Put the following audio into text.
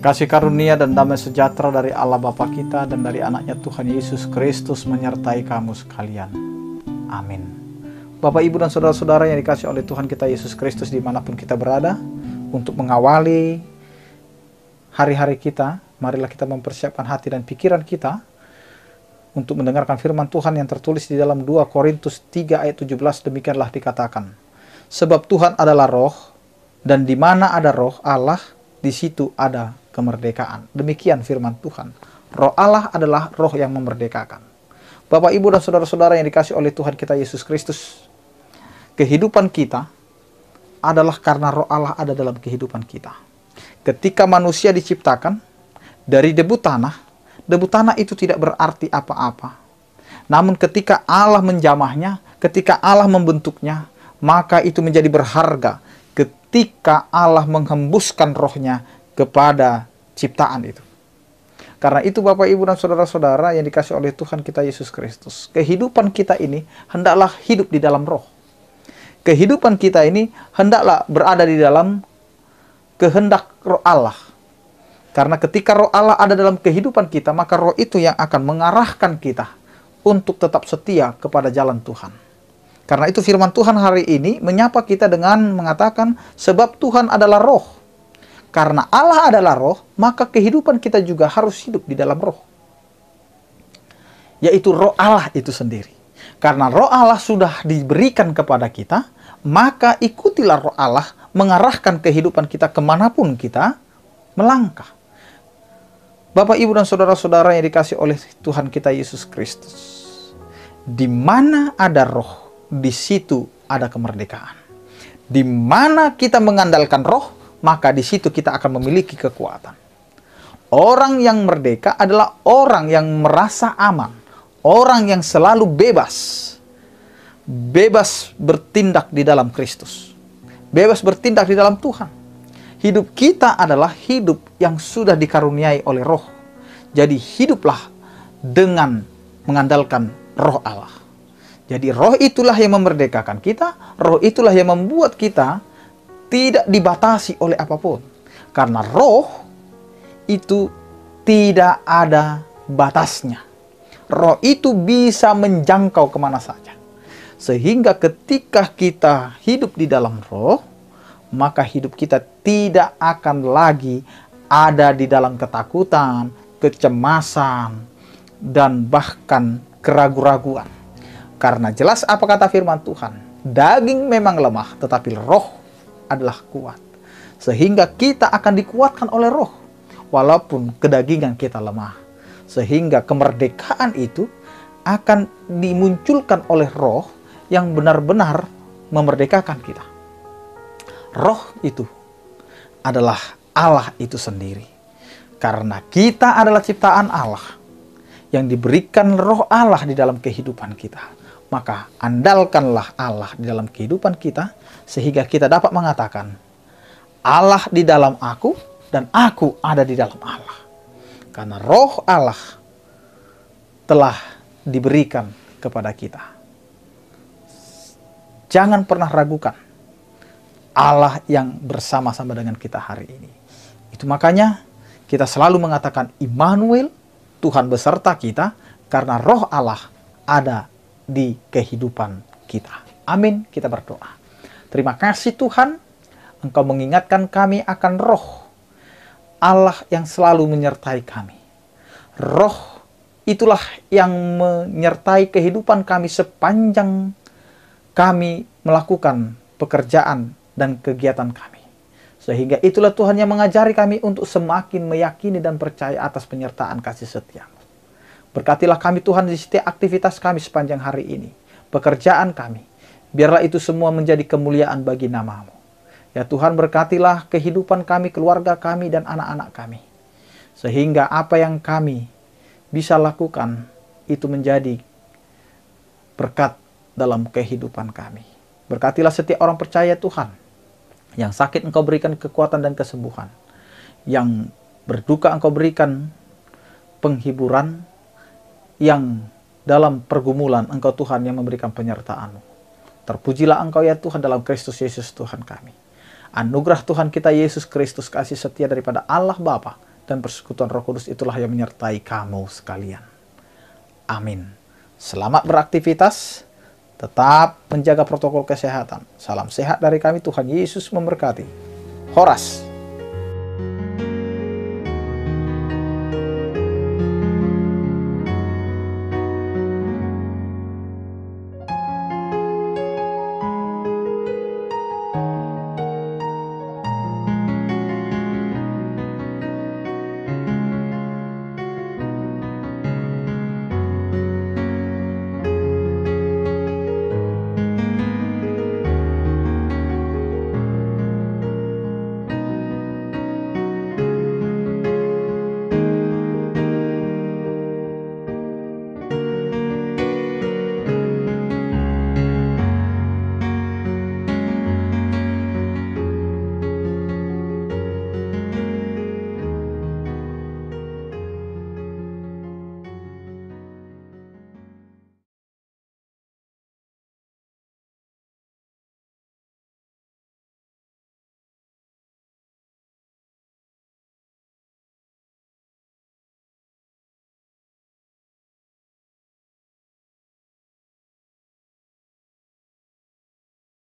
Kasih karunia dan damai sejahtera dari Allah Bapa kita dan dari anaknya Tuhan Yesus Kristus menyertai kamu sekalian. Amin. Bapak, Ibu, dan saudara-saudara yang dikasih oleh Tuhan kita Yesus Kristus dimanapun kita berada, untuk mengawali hari-hari kita, marilah kita mempersiapkan hati dan pikiran kita untuk mendengarkan firman Tuhan yang tertulis di dalam 2 Korintus 3 ayat 17. Demikianlah dikatakan, sebab Tuhan adalah roh, dan di mana ada roh Allah, di situ ada kemerdekaan. Demikian firman Tuhan. Roh Allah adalah roh yang memerdekakan. Bapak, Ibu, dan saudara-saudara yang dikasih oleh Tuhan kita Yesus Kristus, kehidupan kita adalah karena roh Allah ada dalam kehidupan kita. Ketika manusia diciptakan dari debu tanah itu tidak berarti apa-apa. Namun ketika Allah menjamahnya, ketika Allah membentuknya, maka itu menjadi berharga ketika Allah menghembuskan rohnya kepada ciptaan itu. Karena itu Bapak, Ibu, dan saudara-saudara yang dikasih oleh Tuhan kita Yesus Kristus, kehidupan kita ini hendaklah hidup di dalam roh. Kehidupan kita ini hendaklah berada di dalam kehendak roh Allah. Karena ketika roh Allah ada dalam kehidupan kita, maka roh itu yang akan mengarahkan kita untuk tetap setia kepada jalan Tuhan. Karena itu firman Tuhan hari ini menyapa kita dengan mengatakan, sebab Tuhan adalah roh. Karena Allah adalah roh, maka kehidupan kita juga harus hidup di dalam roh. Yaitu roh Allah itu sendiri. Karena roh Allah sudah diberikan kepada kita, maka ikutilah roh Allah mengarahkan kehidupan kita kemanapun kita melangkah. Bapak, Ibu, dan saudara-saudara yang dikasih oleh Tuhan kita Yesus Kristus, di mana ada roh, di situ ada kemerdekaan. Di mana kita mengandalkan roh, maka di situ kita akan memiliki kekuatan. Orang yang merdeka adalah orang yang merasa aman, orang yang selalu bebas bertindak di dalam Kristus, bebas bertindak di dalam Tuhan. Hidup kita adalah hidup yang sudah dikaruniai oleh roh. Jadi hiduplah dengan mengandalkan roh Allah. Jadi roh itulah yang memerdekakan kita, roh itulah yang membuat kita tidak dibatasi oleh apapun. Karena roh itu tidak ada batasnya. Roh itu bisa menjangkau kemana saja. Sehingga ketika kita hidup di dalam roh, maka hidup kita tidak akan lagi ada di dalam ketakutan, kecemasan, dan bahkan keraguan-raguan. Karena jelas apa kata firman Tuhan, daging memang lemah, tetapi roh adalah kuat. Sehingga kita akan dikuatkan oleh roh, walaupun kedagingan kita lemah. Sehingga kemerdekaan itu akan dimunculkan oleh roh yang benar-benar memerdekakan kita. Roh itu adalah Allah itu sendiri. Karena kita adalah ciptaan Allah yang diberikan roh Allah di dalam kehidupan kita. Maka andalkanlah Allah di dalam kehidupan kita, sehingga kita dapat mengatakan, Allah di dalam aku dan aku ada di dalam Allah. Karena roh Allah telah diberikan kepada kita. Jangan pernah ragukan Allah yang bersama-sama dengan kita hari ini. Itu makanya kita selalu mengatakan Immanuel, Tuhan beserta kita, karena roh Allah ada di kehidupan kita. Amin, kita berdoa. Terima kasih Tuhan, Engkau mengingatkan kami akan roh Allah yang selalu menyertai kami. Roh itulah yang menyertai kehidupan kami sepanjang kami melakukan pekerjaan dan kegiatan kami. Sehingga itulah Tuhan yang mengajari kami untuk semakin meyakini dan percaya atas penyertaan kasih setia-Mu. Berkatilah kami Tuhan di setiap aktivitas kami sepanjang hari ini. Pekerjaan kami. Biarlah itu semua menjadi kemuliaan bagi nama-Mu. Ya Tuhan, berkatilah kehidupan kami, keluarga kami, dan anak-anak kami. Sehingga apa yang kami bisa lakukan itu menjadi berkat dalam kehidupan kami. Berkatilah setiap orang percaya Tuhan. Yang sakit Engkau berikan kekuatan dan kesembuhan. Yang berduka Engkau berikan penghiburan. Yang dalam pergumulan Engkau Tuhan yang memberikan penyertaan-Mu. Terpujilah Engkau ya Tuhan dalam Kristus Yesus Tuhan kami. Anugerah Tuhan kita Yesus Kristus, kasih setia daripada Allah Bapa dan persekutuan Roh Kudus itulah yang menyertai kamu sekalian. Amin. Selamat beraktivitas, tetap menjaga protokol kesehatan. Salam sehat dari kami, Tuhan Yesus memberkati. Horas.